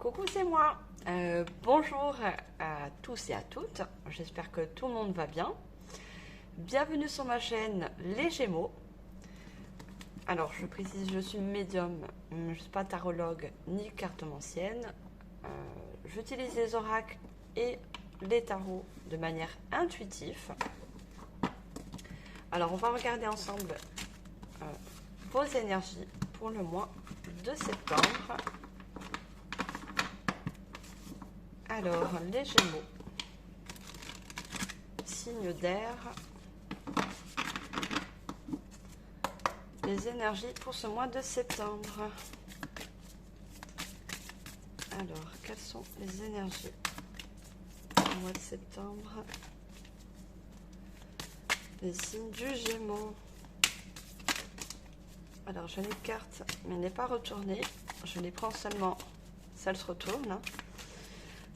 Coucou, c'est moi. Bonjour à tous et à toutes. J'espère que tout le monde va bien. Bienvenue sur ma chaîne Les Gémeaux. Alors, je précise, je suis médium, je ne suis pas tarologue ni cartomancienne. J'utilise les oracles et les tarots de manière intuitive. Alors, on va regarder ensemble vos énergies pour le mois de septembre. Alors, les Gémeaux, signe d'air, les énergies pour ce mois de septembre. Alors, quelles sont les énergies au mois de septembre? Les signes du Gémeaux. Alors, je les carte, mais elle n'est pas retournée. Je les prends seulement, ça se retourne. Hein.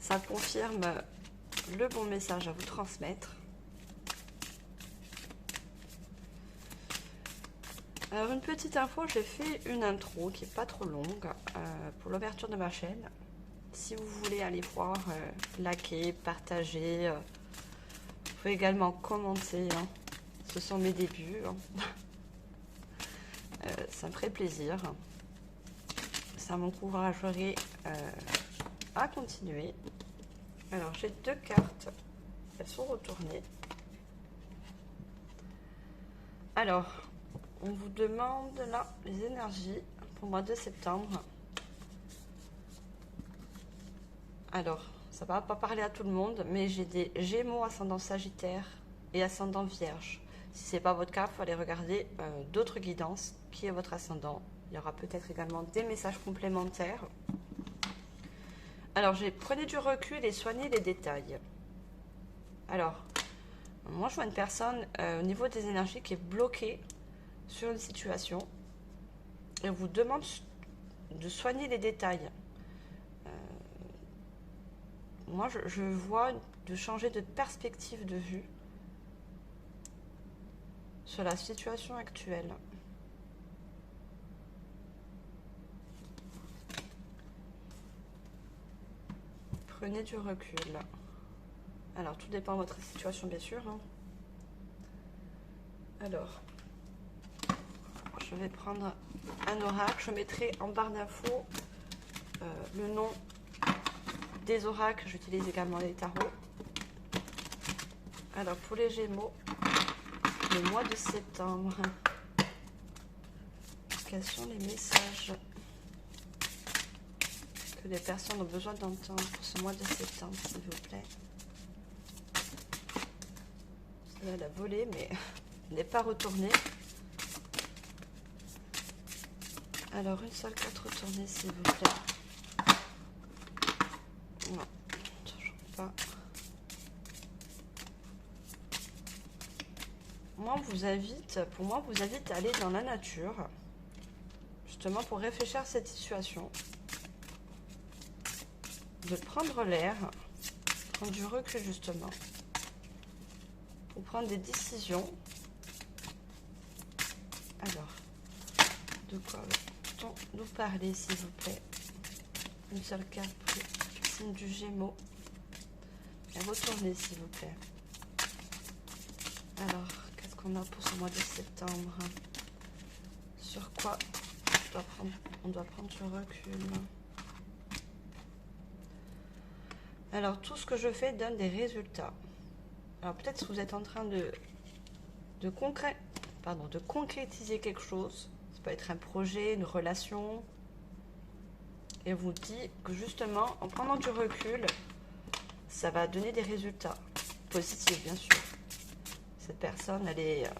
Ça confirme le bon message à vous transmettre. Alors, une petite info, j'ai fait une intro qui n'est pas trop longue pour l'ouverture de ma chaîne. Si vous voulez aller voir, liker, partager, vous pouvez également commenter. Hein. Ce sont mes débuts. Hein. Ça me ferait plaisir. Ça m'encouragerait à continuer. Alors, j'ai deux cartes. Elles sont retournées. Alors, on vous demande là les énergies pour le mois de septembre. Alors, ça va pas parler à tout le monde, mais j'ai des Gémeaux ascendant Sagittaire et ascendant Vierge. Si ce n'est pas votre cas, il faut aller regarder d'autres guidances. Qui est votre ascendant? Il y aura peut-être également des messages complémentaires. Alors, prenez du recul et soignez les détails. Alors, moi, je vois une personne au niveau des énergies qui est bloquée sur une situation et on vous demande de soigner les détails. Moi, je vois de changer de perspective de vue sur la situation actuelle. Prenez du recul. Alors, tout dépend de votre situation, bien sûr. Hein. Alors, je vais prendre un oracle. Je mettrai en barre d'infos le nom des oracles. J'utilise également les tarots. Alors, pour les Gémeaux, le mois de septembre, quels sont les messages que les personnes ont besoin d'entendre pour ce mois de septembre, s'il vous plaît? Elle a volé, mais n'est pas retournée. Alors, une seule carte retournée, s'il vous plaît. Non, toujours pas. Moi, on vous invite à aller dans la nature, justement pour réfléchir à cette situation, de prendre l'air, prendre du recul, justement, pour prendre des décisions. Alors, de quoi va-t-on nous parler, s'il vous plaît? Une seule carte pour le signe du Gémeaux. Et retournez, s'il vous plaît. Alors, qu'est-ce qu'on a pour ce mois de septembre? Sur quoi on doit prendre du recul? Alors, tout ce que je fais donne des résultats. Alors, peut-être que vous êtes en train de concrétiser quelque chose. Ça peut être un projet, une relation. Et on vous dit que justement, en prenant du recul, ça va donner des résultats positifs, bien sûr. Cette personne, elle est...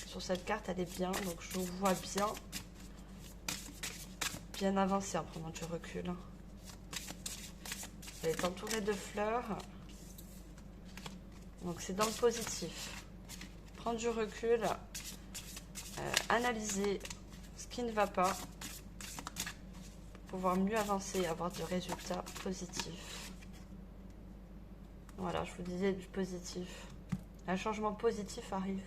sur cette carte, elle est bien. Donc, je vous vois bien avancée en prenant du recul. Elle est entourée de fleurs. Donc, c'est dans le positif. Prendre du recul, analyser ce qui ne va pas pour pouvoir mieux avancer et avoir des résultats positifs. Voilà, je vous disais du positif. Un changement positif arrive.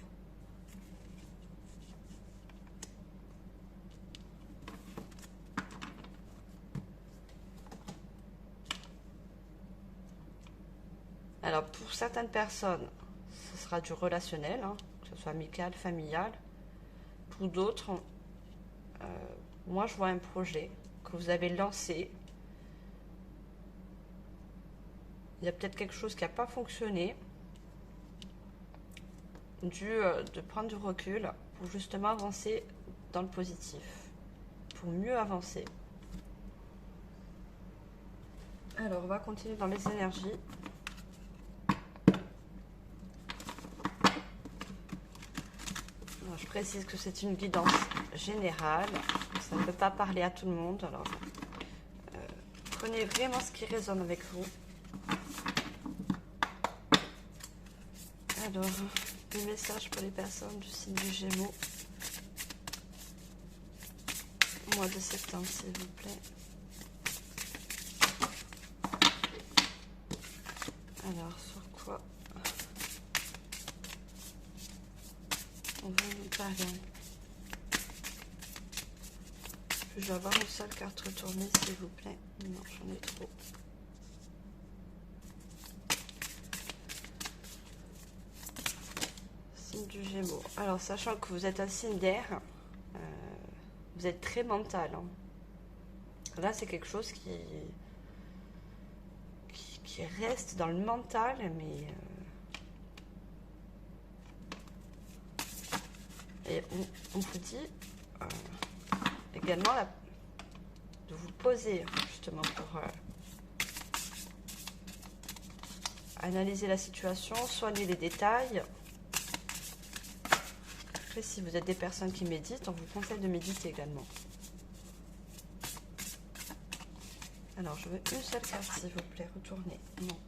Alors, pour certaines personnes, ce sera du relationnel, hein, que ce soit amical, familial. Pour d'autres, moi, je vois un projet que vous avez lancé. Il y a peut-être quelque chose qui n'a pas fonctionné, de prendre du recul pour justement avancer dans le positif, pour mieux avancer. Alors, on va continuer dans les énergies. Alors, je précise que c'est une guidance générale, ça ne peut pas parler à tout le monde, alors prenez vraiment ce qui résonne avec vous. Alors, des messages pour les personnes du signe du Gémeaux. Au mois de septembre, s'il vous plaît. Alors, sur quoi on va nous parler? Je vais avoir une seule carte retournée, s'il vous plaît. Non, j'en ai trop. Signe du Gémeaux. Alors, sachant que vous êtes un signe d'air, vous êtes très mental. Hein. Là, c'est quelque chose qui reste dans le mental, mais et on vous dit également de vous poser justement pour analyser la situation, soigner les détails. Après, si vous êtes des personnes qui méditent, on vous conseille de méditer également. Alors, je veux une seule carte, s'il vous plaît. Retournez. Non.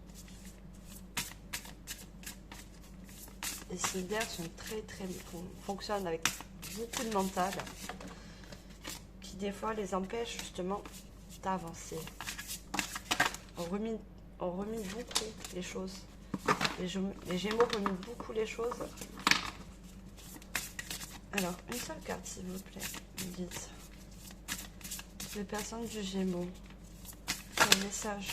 Les signes d'air sont fonctionnent avec beaucoup de mental, qui des fois les empêche justement d'avancer. On remine beaucoup les choses. Les Gémeaux reminent beaucoup les choses. Alors, une seule carte, s'il vous plaît. Vous dites. Les personnes du Gémeaux. Quel message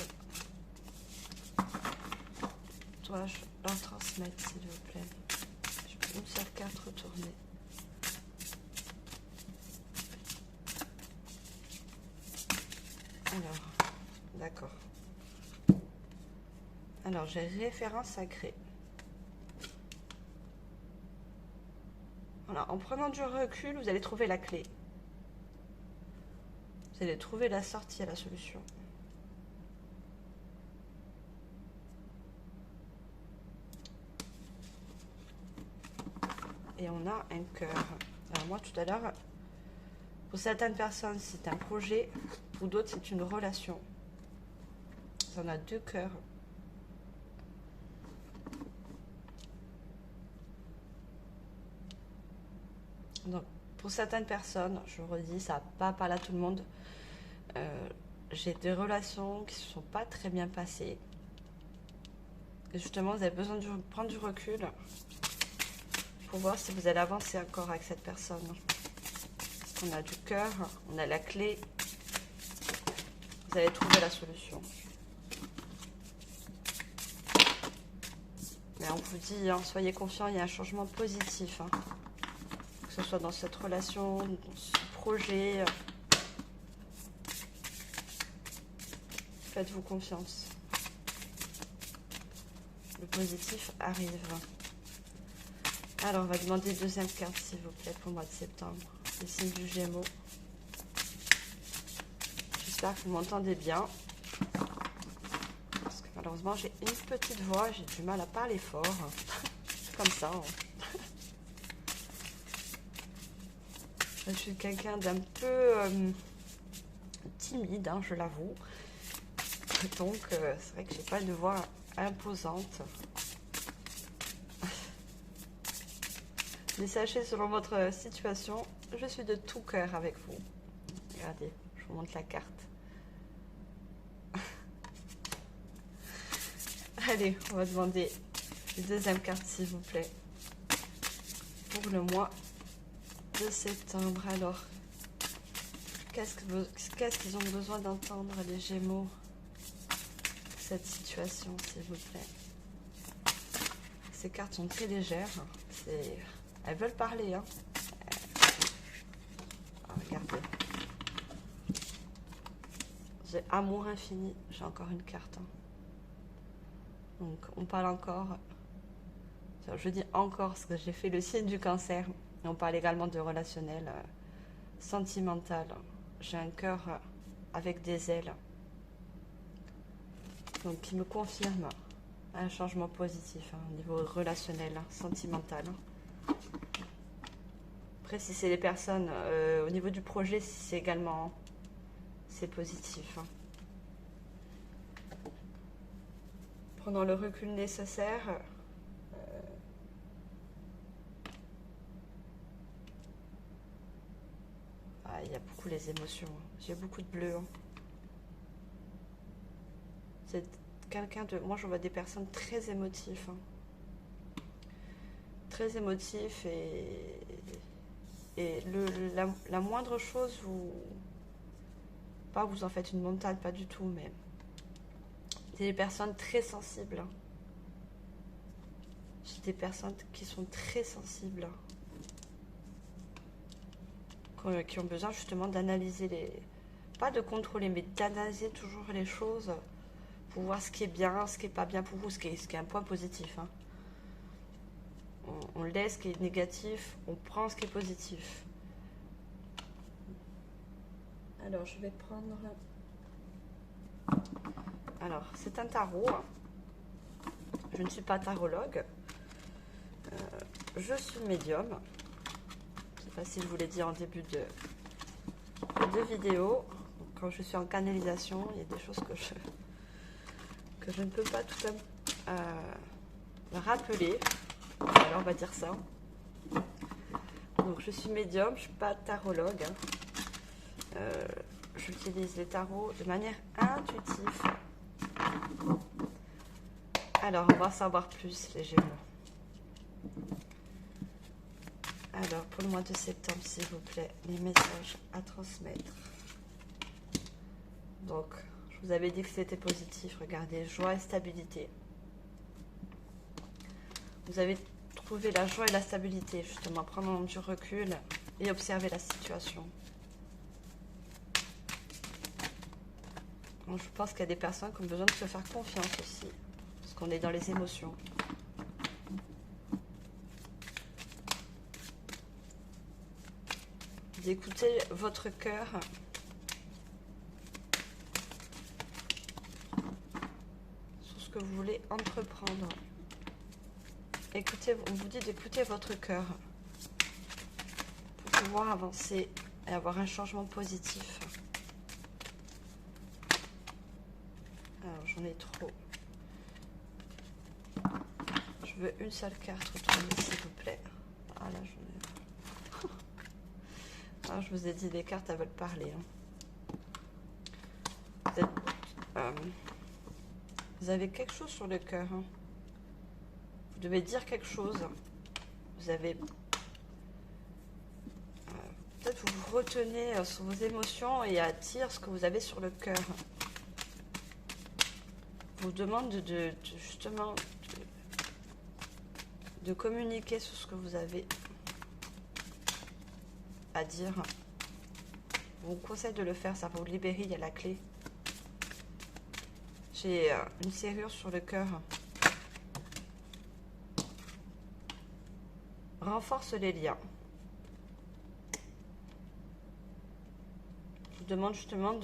dois-je leur transmettre, s'il vous plaît? Je peux une seule carte retournée. Alors, d'accord. Alors, j'ai référence sacrée. Voilà, en prenant du recul, vous allez trouver la clé. Vous allez trouver la sortie à la solution. Et on a un cœur. Alors moi, tout à l'heure, pour certaines personnes, c'est un projet. Pour d'autres, c'est une relation. On a deux cœurs. Donc, pour certaines personnes, je redis, ça n'a pas parlé à tout le monde. J'ai des relations qui ne se sont pas très bien passées. Et justement, vous avez besoin de prendre du recul pour voir si vous allez avancer encore avec cette personne. Parce qu'on a du cœur, on a la clé. Vous allez trouver la solution. Mais on vous dit, hein, soyez confiants, il y a un changement positif. Hein. Que ce soit dans cette relation, dans ce projet. Faites-vous confiance. Le positif arrive. Alors, on va demander deuxième carte, s'il vous plaît, pour le mois de septembre. Les signes du Gémeaux. J'espère que vous m'entendez bien. Parce que malheureusement, j'ai une petite voix, j'ai du mal à parler fort. C'est comme ça. Hein. Je suis quelqu'un d'un peu timide, hein, je l'avoue. Donc, c'est vrai que j'ai pas de voix imposante. Mais sachez, selon votre situation, je suis de tout cœur avec vous. Regardez, je vous montre la carte. Allez, on va demander une deuxième carte, s'il vous plaît, pour le mois de septembre. Alors, qu'est-ce qu'ils ont besoin d'entendre, les Gémeaux, cette situation, s'il vous plaît? Ces cartes sont très légères. Elles veulent parler. Hein. Regardez. J'ai amour infini. J'ai encore une carte. Hein. Donc, on parle encore. Je dis encore parce que j'ai fait le signe du Cancer. Et on parle également de relationnel, sentimental. J'ai un cœur avec des ailes. Donc, qui me confirme un changement positif au niveau relationnel, sentimental. Après, si c'est les personnes, au niveau du projet, c'est également c'est positif. Hein. Prenons le recul nécessaire. Il y a beaucoup les émotions. J'ai beaucoup de bleu. Hein. C'est quelqu'un de... Moi, je vois des personnes très émotives. Hein. Très émotifs et la moindre chose, pas vous en faites une montagne, pas du tout, mais c'est des personnes très sensibles. J'ai des personnes qui sont très sensibles, qui ont besoin justement d'analyser pas de contrôler, mais d'analyser toujours les choses pour voir ce qui est bien, ce qui est pas bien pour vous, ce qui est un point positif. Hein. On laisse ce qui est négatif, on prend ce qui est positif. Alors, je vais prendre... Alors, c'est un tarot. Je ne suis pas tarologue. Je suis médium. Je ne sais pas si je vous l'ai dit en début de vidéo. Quand je suis en canalisation, il y a des choses que je ne peux pas tout rappeler. Alors, on va dire ça. Donc, je suis médium, je ne suis pas tarologue. J'utilise les tarots de manière intuitive. Alors, on va en savoir plus, les Gémeaux. Alors, pour le mois de septembre, s'il vous plaît, les messages à transmettre. Donc, je vous avais dit que c'était positif. Regardez, joie et stabilité. Vous avez trouvé la joie et la stabilité, justement. Prendre du recul et observer la situation. Donc, je pense qu'il y a des personnes qui ont besoin de se faire confiance aussi. Parce qu'on est dans les émotions. D'écouter votre cœur. Sur ce que vous voulez entreprendre. Écoutez, on vous dit d'écouter votre cœur. Pour pouvoir avancer et avoir un changement positif. Alors, j'en ai trop. Je veux une seule carte retournée, s'il vous plaît. Ah là, j'en ai... Ah, je vous ai dit, les cartes, elles veulent parler. Hein. Vous avez quelque chose sur le cœur. Hein. Vous devez dire quelque chose. Vous avez... peut-être vous vous retenez sur vos émotions et à dire ce que vous avez sur le cœur. Vous demande justement de communiquer sur ce que vous avez à dire. Je vous conseille de le faire, ça va vous libérer, il y a la clé. J'ai une serrure sur le cœur. Renforce les liens. Je vous demande justement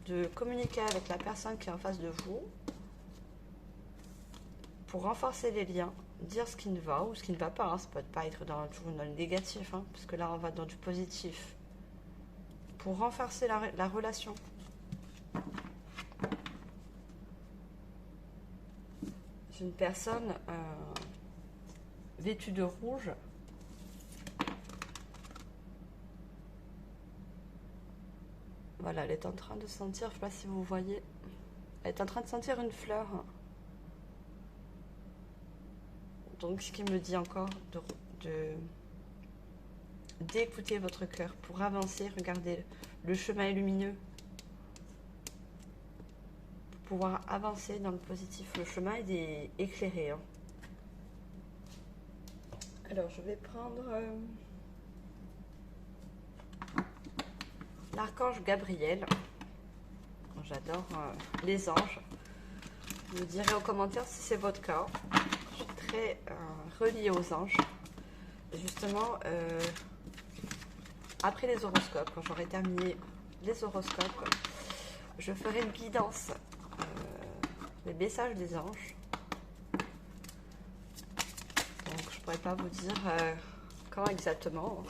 de communiquer avec la personne qui est en face de vous pour renforcer les liens, dire ce qui ne va ou ce qui ne va pas. Hein. Ça peut pas être toujours dans le négatif, hein, parce que là, on va dans du positif. Pour renforcer la relation. J'ai une personne vêtue de rouge. Voilà, elle est en train de sentir, je ne sais pas si vous voyez, elle est en train de sentir une fleur. Donc, ce qui me dit encore d'écouter votre cœur pour avancer. Regardez, le chemin est lumineux. Pour pouvoir avancer dans le positif. Le chemin est éclairé. Hein. Alors, je vais prendre l'archange Gabriel. J'adore les anges. Vous me direz en commentaire si c'est votre cas. Je suis très reliée aux anges. Justement, après les horoscopes, quand j'aurai terminé les horoscopes, je ferai une guidance, les messages des anges. Donc, je ne pourrais pas vous dire quand exactement.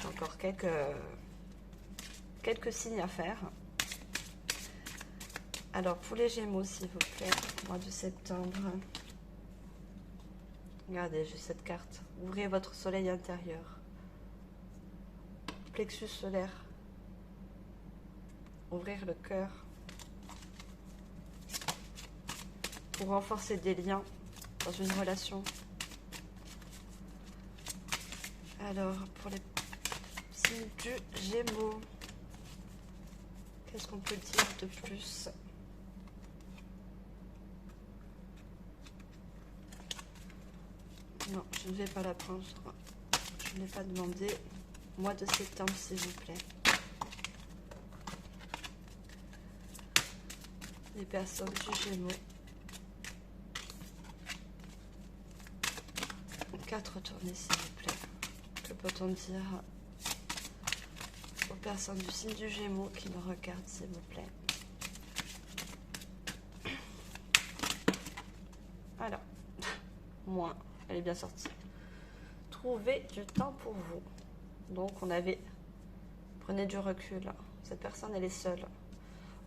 J'ai encore quelques signes à faire. Alors, pour les Gémeaux, s'il vous plaît, mois de septembre. Regardez, j'ai cette carte. Ouvrez votre soleil intérieur. Plexus solaire. Ouvrir le cœur. Pour renforcer des liens dans une relation. Alors, pour les signes du Gémeaux, qu'est-ce qu'on peut dire de plus ? Non, je ne vais pas la prendre. Je n'ai pas demandé. Mois de septembre, s'il vous plaît. Les personnes du Gémeaux. 4 retournées, s'il vous plaît. Que peut-on dire aux personnes du signe du Gémeaux qui me regardent, s'il vous plaît? Alors, moins. Elle est bien sortie. Trouvez du temps pour vous. Donc, on avait... Prenez du recul. Cette personne, elle est seule.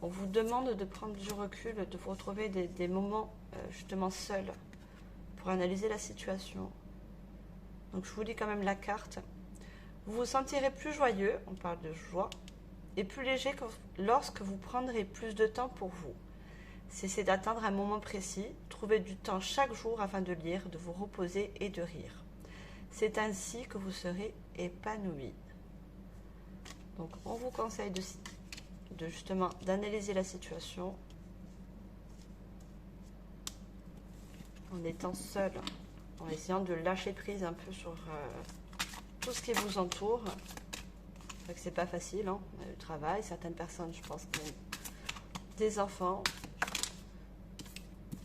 On vous demande de prendre du recul, de vous retrouver des moments justement seuls pour analyser la situation. Donc, je vous lis quand même la carte. Vous vous sentirez plus joyeux, on parle de joie, et plus léger lorsque vous prendrez plus de temps pour vous. Cessez d'atteindre un moment précis, trouvez du temps chaque jour afin de lire, de vous reposer et de rire. C'est ainsi que vous serez épanoui. Donc on vous conseille de justement d'analyser la situation en étant seul, en essayant de lâcher prise un peu sur tout ce qui vous entoure. C'est vrai que c'est pas facile, hein. On a le travail, certaines personnes, je pense, qui ont des enfants.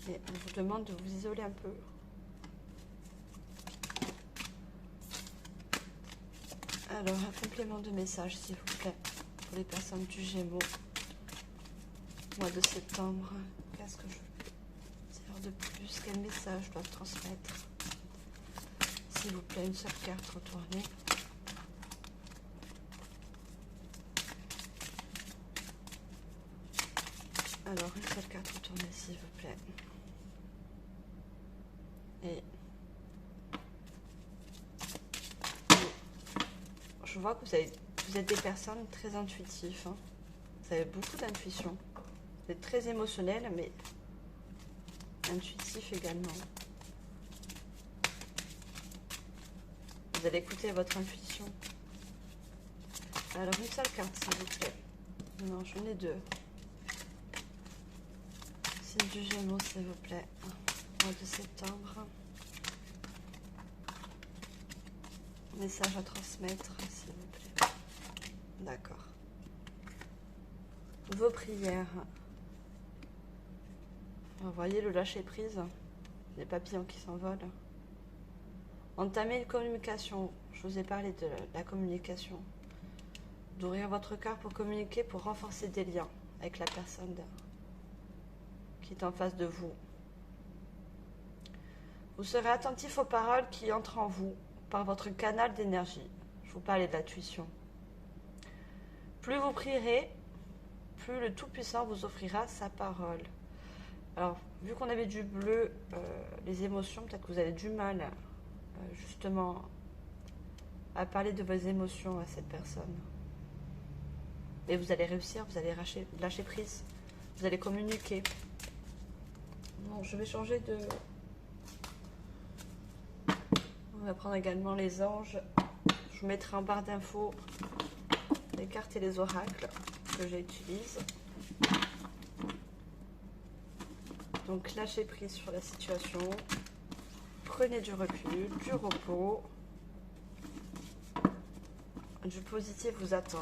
Et on vous demande de vous isoler un peu. Alors, un complément de message, s'il vous plaît, pour les personnes du Gémeaux. Mois de septembre. Qu'est-ce que je veux dire de plus? Quel message je dois transmettre? S'il vous plaît, une seule carte retournée. Alors, une seule carte retournée, s'il vous plaît. Et je vois que vous êtes des personnes très intuitives. Hein. Vous avez beaucoup d'intuition. Vous êtes très émotionnel, mais intuitif également. Vous allez écouter votre intuition. Alors, une seule carte, s'il vous plaît. Non, j'en ai deux. Signe du Gémeaux, s'il vous plaît. Mois de septembre. Message à transmettre, s'il vous plaît. D'accord. Vos prières. Vous voyez le lâcher prise, les papillons qui s'envolent. Entamer une communication. Je vous ai parlé de la communication. D'ouvrir votre cœur pour communiquer, pour renforcer des liens avec la personne qui est en face de vous. Vous serez attentif aux paroles qui entrent en vous par votre canal d'énergie. Je vous parlais de l'intuition. Plus vous prierez, plus le Tout-Puissant vous offrira sa parole. Alors, vu qu'on avait du bleu, les émotions, peut-être que vous avez du mal justement à parler de vos émotions à cette personne. Et vous allez réussir, vous allez lâcher prise, vous allez communiquer. Bon, je vais changer de... On va prendre également les anges. Je vous mettrai en barre d'infos les cartes et les oracles que j'utilise. Donc lâchez prise sur la situation. Prenez du recul, du repos. Du positif vous attend.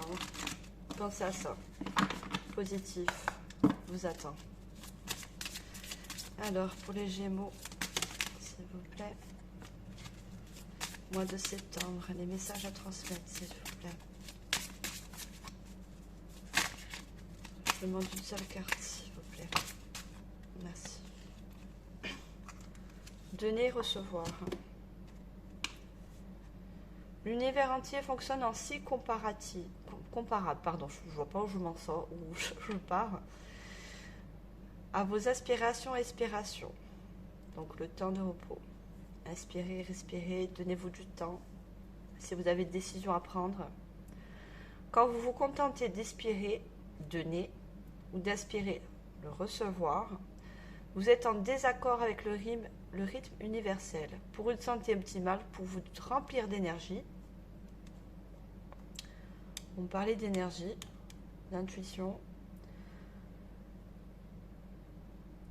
Pensez à ça. Positif vous attend. Alors, pour les Gémeaux, s'il vous plaît. Mois de septembre, les messages à transmettre, s'il vous plaît. Je demande une seule carte, s'il vous plaît. Merci. Donner, recevoir. L'univers entier fonctionne en si comparable, pardon, je ne vois pas où je m'en sors, où je pars, à vos aspirations et expirations. Donc le temps de repos. Inspirez, respirez, donnez-vous du temps. Si vous avez des décisions à prendre. Quand vous vous contentez d'expirer, donner, ou d'aspirer, le recevoir, vous êtes en désaccord avec le rythme universel. Pour une santé optimale, pour vous remplir d'énergie, on parlait d'énergie, d'intuition.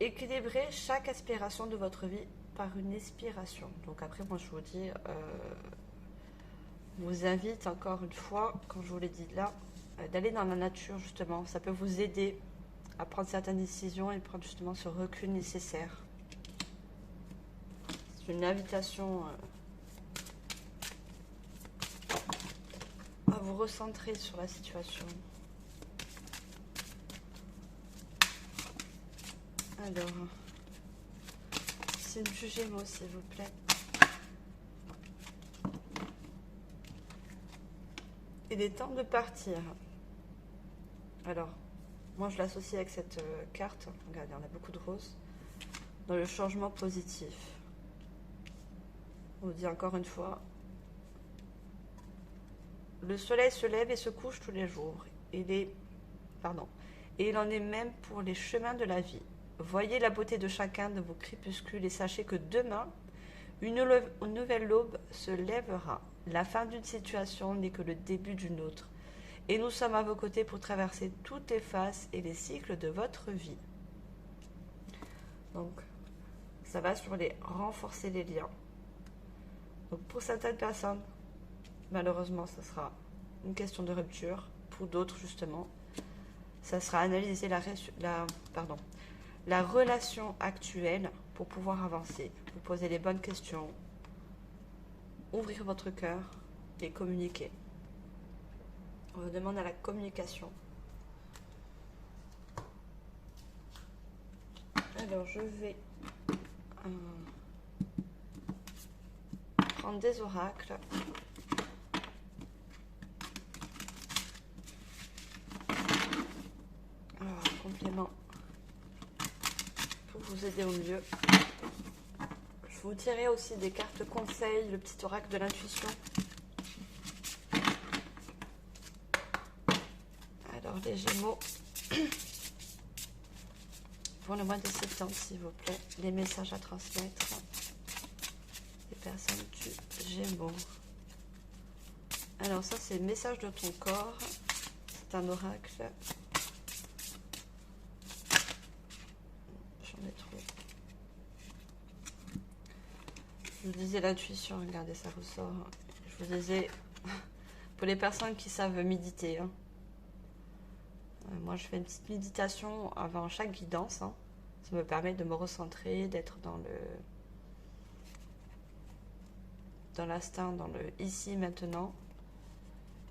Équilibrez chaque aspiration de votre vie par une expiration. Donc après, moi je vous dis, vous invite encore une fois, comme je vous l'ai dit là, d'aller dans la nature justement. Ça peut vous aider à prendre certaines décisions et prendre justement ce recul nécessaire. C'est une invitation à vous recentrer sur la situation. Alors, signe du Gémeaux, s'il vous plaît. Il est temps de partir. Alors, moi je l'associe avec cette carte. Regardez, on a beaucoup de roses. Dans le changement positif. On vous dit encore une fois. Le soleil se lève et se couche tous les jours. Et il en est même pour les chemins de la vie. Voyez la beauté de chacun de vos crépuscules et sachez que demain, une nouvelle aube se lèvera. La fin d'une situation n'est que le début d'une autre. Et nous sommes à vos côtés pour traverser toutes les phases et les cycles de votre vie. Donc, ça va sur les renforcer les liens. Donc, pour certaines personnes, malheureusement, ça sera une question de rupture. Pour d'autres, justement, ça sera analyser la relation actuelle pour pouvoir avancer. Vous poser les bonnes questions, ouvrir votre cœur et communiquer. On vous demande à la communication. Alors, je vais prendre des oracles. Alors, complément pour vous aider au mieux. Je vous tirerai aussi des cartes conseils, le petit oracle de l'intuition. Alors, les Gémeaux, pour le mois de septembre, s'il vous plaît, les messages à transmettre des personnes du Gémeaux. Alors, ça, c'est le message de ton corps. C'est un oracle. J'en ai trop. Je vous disais l'intuition, regardez, ça ressort. Je vous disais, pour les personnes qui savent méditer, hein. Moi, je fais une petite méditation avant chaque guidance. Hein. Ça me permet de me recentrer, d'être dans l'instinct, dans le ici, maintenant.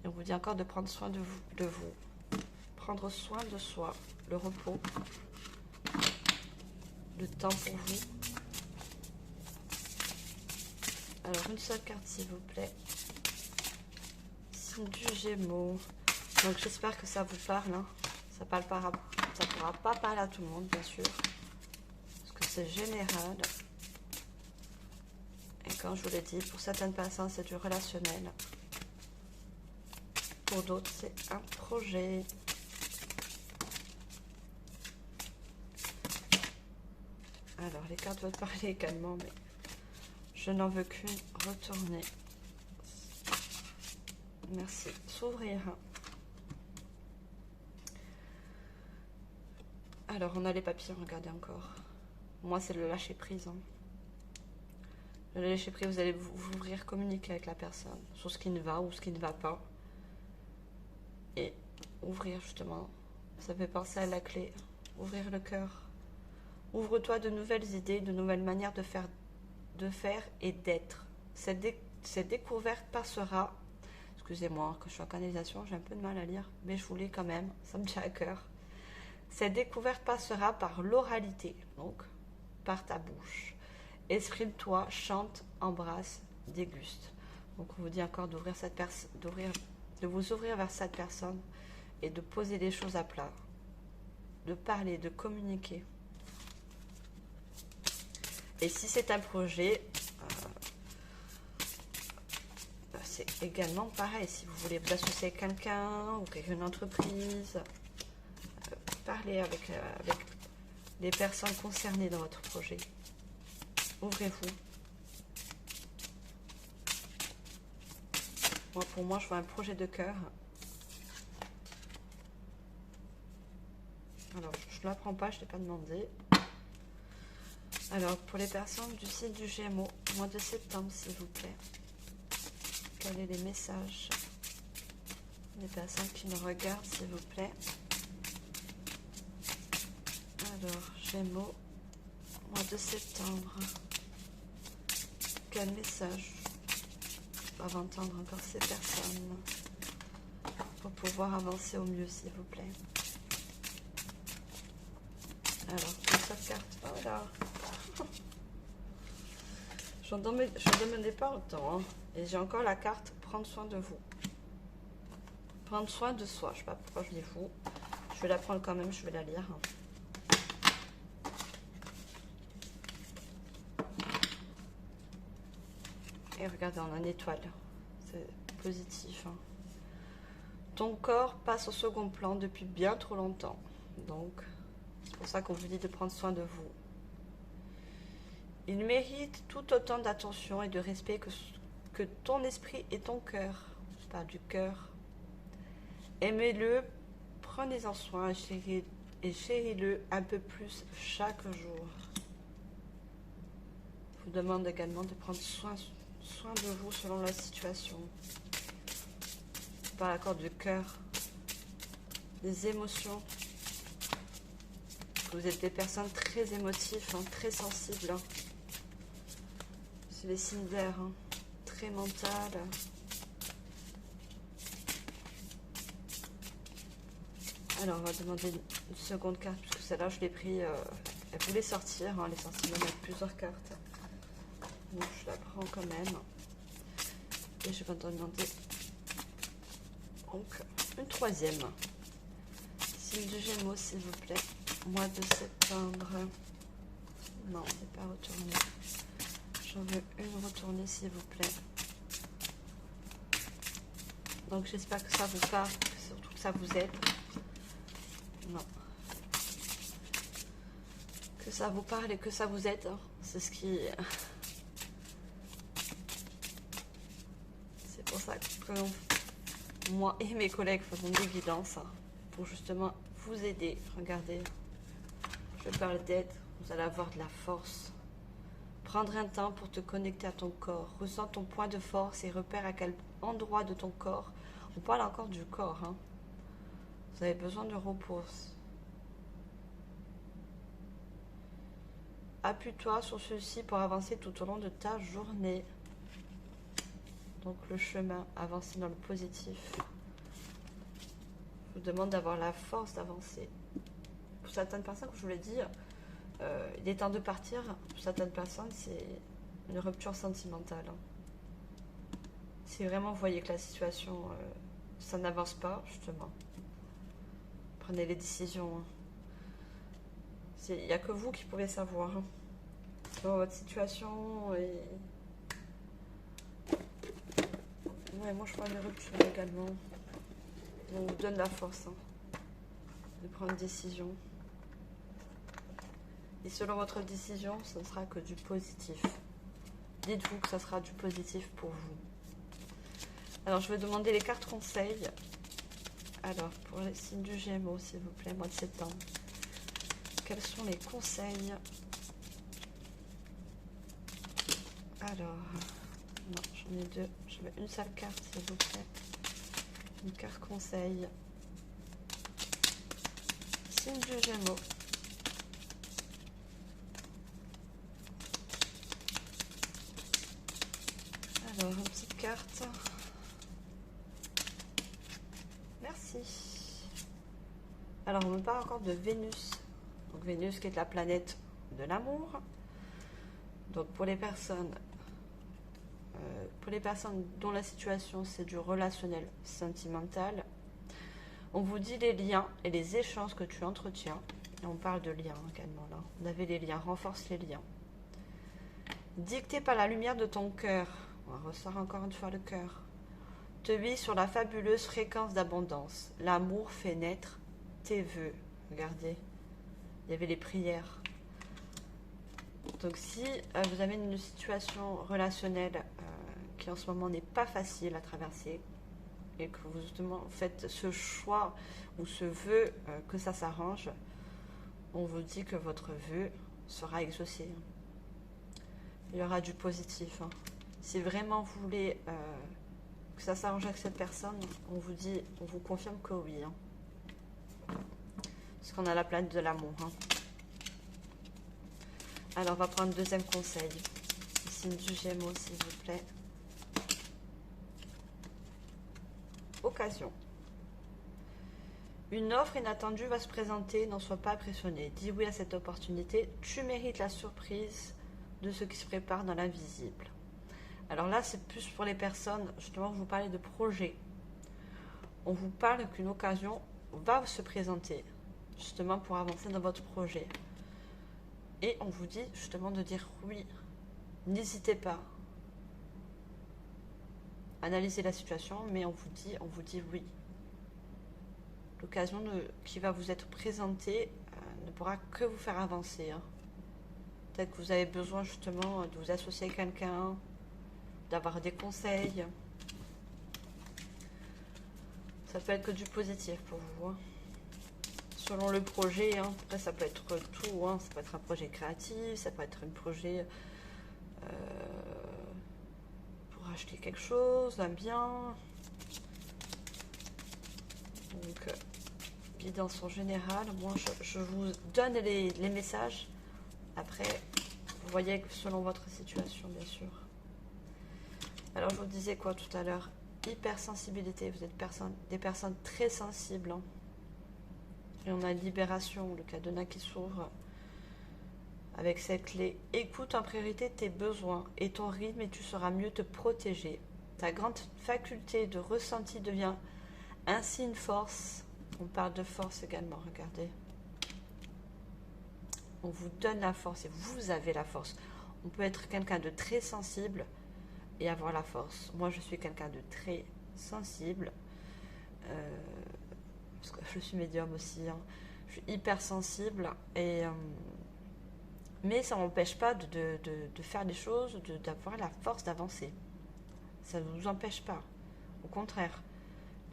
Et on vous dit encore de prendre soin de vous. Prendre soin de soi, le repos, le temps pour vous. Alors, une seule carte, s'il vous plaît. Signe du Gémeaux. Donc, j'espère que ça vous parle. Hein. Ça ne pourra pas parler à tout le monde, bien sûr. Parce que c'est général. Et comme je vous l'ai dit, pour certaines personnes, c'est du relationnel. Pour d'autres, c'est un projet. Alors, les cartes veulent parler également, mais je n'en veux qu'une. Retourner. Merci. S'ouvrir. Alors, on a les papiers, regardez encore. Moi, c'est le lâcher prise. Hein. Le lâcher prise, vous allez vous ouvrir, communiquer avec la personne sur ce qui ne va ou ce qui ne va pas. Et ouvrir justement, ça fait penser à la clé. Ouvrir le cœur. Ouvre-toi de nouvelles idées, de nouvelles manières de faire et d'être. Cette découverte passera. Excusez-moi, quand je suis en canalisation, j'ai un peu de mal à lire, mais je vous lis quand même, ça me tient à cœur. Cette découverte passera par l'oralité, donc par ta bouche. Exprime-toi, chante, embrasse, déguste. Donc on vous dit encore d'ouvrir de vous ouvrir vers cette personne et de poser les choses à plat, de parler, de communiquer. Et si c'est un projet, c'est également pareil. Si vous voulez vous associer avec quelqu'un ou avec une entreprise, parlez avec les personnes concernées dans votre projet. Ouvrez-vous. Pour moi, je vois un projet de cœur. Alors, je ne l'apprends pas, je ne l'ai pas demandé. Alors, pour les personnes du signe du Gémeaux, mois de septembre, s'il vous plaît. Quels sont les messages? Les personnes qui nous regardent, s'il vous plaît. Alors, Gémeaux, mois de septembre. Quel message doivent entendre encore ces personnes pour pouvoir avancer au mieux, s'il vous plaît? Alors, une seule carte. Oh là. Je n'en demandais pas autant. Hein. Et j'ai encore la carte prendre soin de vous. Prendre soin de soi. Je ne sais pas pourquoi je dis vous. Je vais la prendre quand même, je vais la lire. Et regardez, on a une étoile. C'est positif. Hein. Ton corps passe au second plan depuis bien trop longtemps. Donc, c'est pour ça qu'on vous dit de prendre soin de vous. Il mérite tout autant d'attention et de respect que ton esprit et ton cœur. Pas du cœur. Aimez-le, prenez-en soin et chéris-le un peu plus chaque jour. Je vous demande également de prendre soin de vous selon la situation. Par l'accord du cœur, des émotions. Vous êtes des personnes très émotives, hein, très sensibles. Hein. C'est les signes d'air, hein, très mentales. Alors, on va demander une seconde carte, puisque celle-là, je l'ai pris, elle voulait sortir. Hein, elle est sortie même avec plusieurs cartes. Donc, je la prends quand même. Et je vais demander donc une troisième. Signe du Gémeaux, s'il vous plaît. Mois de septembre. Non, c'est pas retourné. J'en veux une retournée, s'il vous plaît. Donc, j'espère que ça vous parle, surtout que ça vous aide. Non. Que ça vous parle et que ça vous aide. Hein. C'est ce qui... C'est pour ça que moi et mes collègues faisons des guidances hein, pour justement vous aider. Regardez, je parle d'aide, vous allez avoir de la force. Prendre un temps pour te connecter à ton corps. Ressens ton point de force et repère à quel endroit de ton corps. On parle encore du corps. Hein. Vous avez besoin de repos. Appuie-toi sur ceci pour avancer tout au long de ta journée. Donc le chemin, avancer dans le positif. Je vous demande d'avoir la force d'avancer. Pour certaines personnes, comme je vous l'ai dit, il est temps de partir. Pour certaines personnes, c'est une rupture sentimentale. Si vraiment vous voyez que la situation, ça n'avance pas, justement, prenez les décisions. Hein. Il n'y a que vous qui pouvez savoir. Hein. Dans votre situation et... Ouais, moi je vois une rupture également. On vous donne la force hein, de prendre une décision. Et selon votre décision, ce ne sera que du positif. Dites-vous que ça sera du positif pour vous. Alors, je vais demander les cartes conseils. Alors, pour les signes du Gémeaux, s'il vous plaît, mois de septembre. Quels sont les conseils? Alors, non, j'en ai deux. Je mets une seule carte, s'il vous plaît. Une carte conseil. Signe du Gémeaux. Alors, une petite carte. Merci. Alors, on me parle encore de Vénus. Donc, Vénus qui est la planète de l'amour. Donc, pour les personnes dont la situation c'est du relationnel sentimental, on vous dit les liens et les échanges que tu entretiens. Et on parle de liens également là. On avait les liens, renforce les liens. Dicté par la lumière de ton cœur. On ressort encore une fois le cœur. Te vis sur la fabuleuse fréquence d'abondance. L'amour fait naître tes vœux. Regardez, il y avait les prières. Donc si vous avez une situation relationnelle qui en ce moment n'est pas facile à traverser et que vous justement faites ce choix ou ce vœu que ça s'arrange, on vous dit que votre vœu sera exaucé. Il y aura du positif. Si vraiment vous voulez que ça s'arrange avec cette personne, on vous confirme que oui. Parce qu'on a la planète de l'amour. Alors, on va prendre le deuxième conseil. Signe du Gémeaux, s'il vous plaît. Occasion. Une offre inattendue va se présenter, n'en sois pas impressionné. Dis oui à cette opportunité. Tu mérites la surprise de ce qui se prépare dans l'invisible. Alors là, c'est plus pour les personnes, justement, vous parlez de projet. On vous parle qu'une occasion va se présenter, justement, pour avancer dans votre projet. Et on vous dit, justement, de dire oui. N'hésitez pas. Analysez la situation, mais on vous dit oui. L'occasion qui va vous être présentée ne pourra que vous faire avancer. Peut-être que vous avez besoin, justement, de vous associer à quelqu'un, d'avoir des conseils. Ça peut être que du positif pour vous. Selon le projet, après ça peut être tout. Ça peut être un projet créatif, ça peut être un projet pour acheter quelque chose, un bien. Donc, guidance en général. Moi, je vous donne les messages. Après, vous voyez selon votre situation, bien sûr. Alors, je vous disais quoi tout à l'heure? Hypersensibilité. Vous êtes des personnes très sensibles. Et on a libération, le cadenas qui s'ouvre avec cette clé. Écoute en priorité tes besoins et ton rythme et tu sauras mieux te protéger. Ta grande faculté de ressenti devient ainsi une force. On parle de force également, regardez. On vous donne la force et vous avez la force. On peut être quelqu'un de très sensible et avoir la force. Moi, je suis quelqu'un de très sensible. Parce que je suis médium aussi. Je suis hyper sensible. Mais ça ne m'empêche pas de faire des choses, d'avoir la force d'avancer. Ça ne vous empêche pas. Au contraire,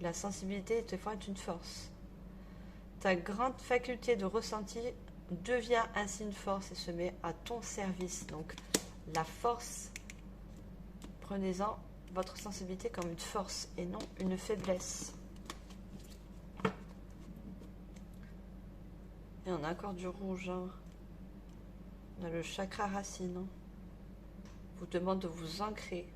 la sensibilité, des fois, est une force. Ta grande faculté de ressenti devient ainsi une force et se met à ton service. Donc, la force, prenez-en votre sensibilité comme une force et non une faiblesse. Et on a encore du rouge. On a le chakra racine. Vous demande de vous ancrer.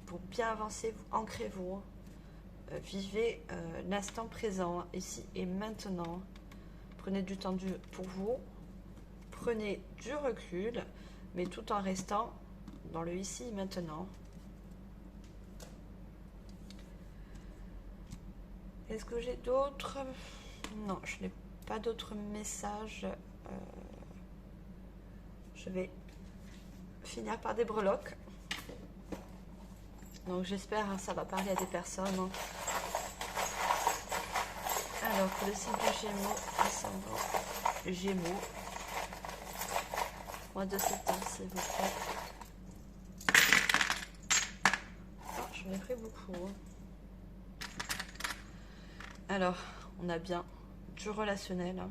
Pour bien avancer, ancrez-vous. Vivez l'instant présent, ici et maintenant. Prenez du temps pour vous. Prenez du recul, mais tout en restant dans le ici et maintenant. Est-ce que j'ai d'autres? Non, je n'ai pas d'autres messages. Je vais finir par des breloques. Donc j'espère que ça va parler à des personnes. Alors pour le signe du Gémeaux, ascendant Gémeaux, mois de septembre s'il vous plaît. Oh, j'en ai pris beaucoup. Alors, on a bien du relationnel.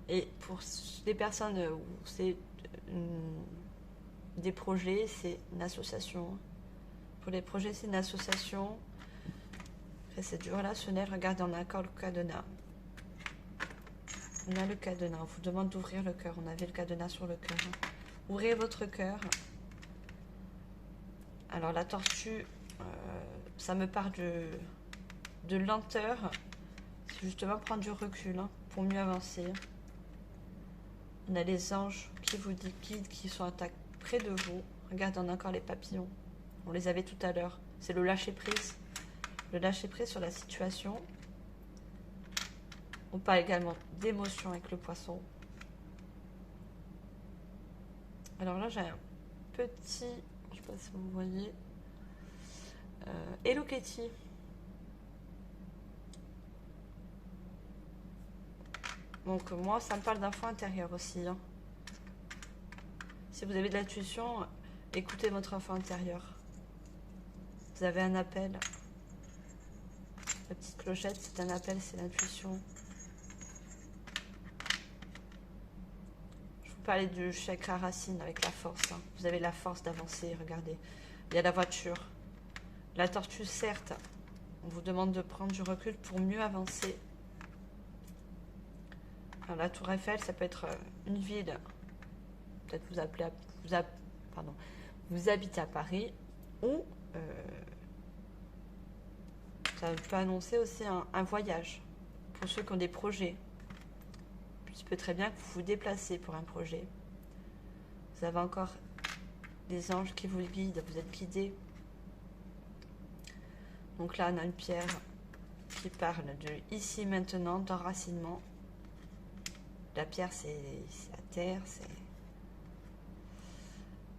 Et pour les personnes où c'est des projets, c'est une association. Pour les projets, c'est une association. Après, c'est du relationnel. Regardez, on a encore le cadenas. On a le cadenas. On vous demande d'ouvrir le cœur. On avait le cadenas sur le cœur. Ouvrez votre cœur. Alors, la tortue, ça me parle de lenteur. C'est justement prendre du recul pour mieux avancer. On a les anges qui vous guident, qui sont près de vous. Regardez, on a encore les papillons. On les avait tout à l'heure. C'est le lâcher-prise. Le lâcher-prise sur la situation. On parle également d'émotion avec le poisson. Alors là, j'ai un petit... Je ne sais pas si vous voyez. Hello Kitty. Donc moi, ça me parle d'enfant intérieur aussi. Si vous avez de l'intuition, écoutez votre enfant intérieur. Vous avez un appel. La petite clochette, c'est un appel, c'est l'intuition. Je vous parlais du chakra racine avec la force. Vous avez la force d'avancer, regardez. Il y a la voiture. La tortue, certes, on vous demande de prendre du recul pour mieux avancer. Alors, la tour Eiffel, ça peut être une ville. Peut-être vous habitez à Paris ou ça peut annoncer aussi un voyage pour ceux qui ont des projets. Il peut très bien que vous vous déplacez pour un projet. Vous avez encore des anges qui vous guident, vous êtes guidés. Donc là, on a une pierre qui parle de ici, maintenant, d'enracinement. La pierre, c'est la terre, c'est...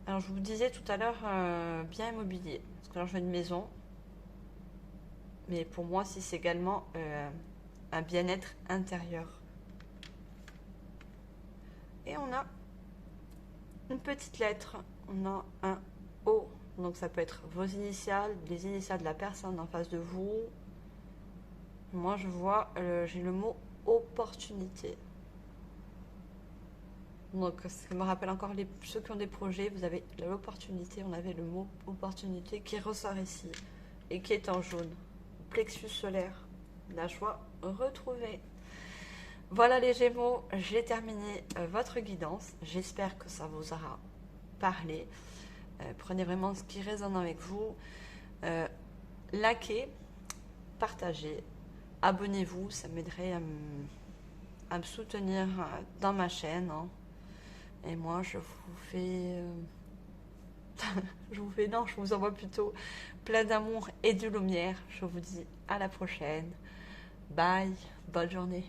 Alors, je vous disais tout à l'heure, bien immobilier. Parce que là, je veux une maison. Mais pour moi, c'est également un bien-être intérieur. Et on a une petite lettre. On a un O. Donc, ça peut être vos initiales, les initiales de la personne en face de vous. Moi, je vois, j'ai le mot opportunité. Donc, ça me rappelle encore ceux qui ont des projets. Vous avez l'opportunité. On avait le mot opportunité qui ressort ici et qui est en jaune. Plexus solaire. La joie retrouvée. Voilà les Gémeaux. J'ai terminé votre guidance. J'espère que ça vous aura parlé. Prenez vraiment ce qui résonne avec vous. Likez, partagez, abonnez-vous. Ça m'aiderait à me soutenir dans ma chaîne. Et moi, je vous fais... je vous envoie plutôt plein d'amour et de lumière. Je vous dis à la prochaine. Bye, bonne journée.